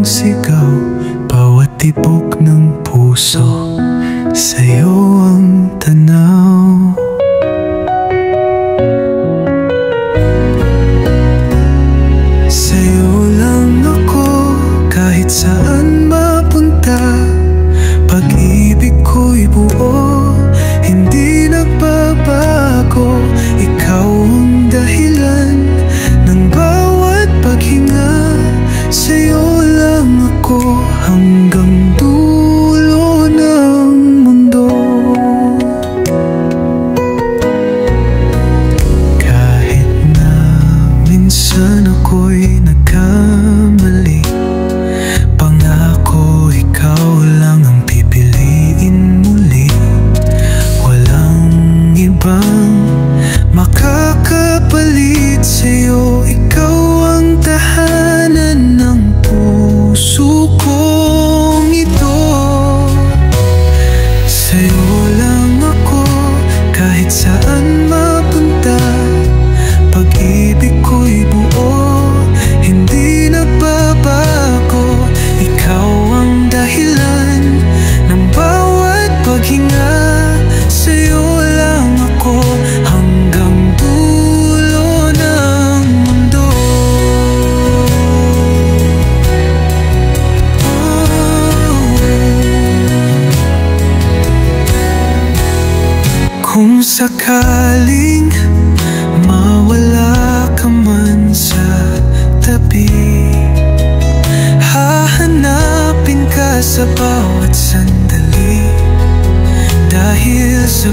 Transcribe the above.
sigaw, bawat tibok ng puso, sa'yo ang tanaw. Sa'yo lang ako, kahit saan mapunta. Pag-ibig ko'y buo, hindi nagbabago. Ikaw ang dahilan ng bawat paghinga. Sa'yo lang ako hanggang dulo ng mundo. Kahit na minsan ako'y nagkamali, pangako ikaw lang ang pipiliin muli. Walang ibang makakapalit sa'yo. Ikaw ang tahanan ng puso kong ito. Sa'yo lang ako, kahit saan mapunta. Pag-ibig ko'y buo, hindi nagbabago. Ikaw ang dahilan ng bawat paghinga. Sa'yo lang ako hanggang dulo ng mundo. Kung sakaling mawala ka man sa tabi, hahanapin ka sa bawat sandali. Dahil sa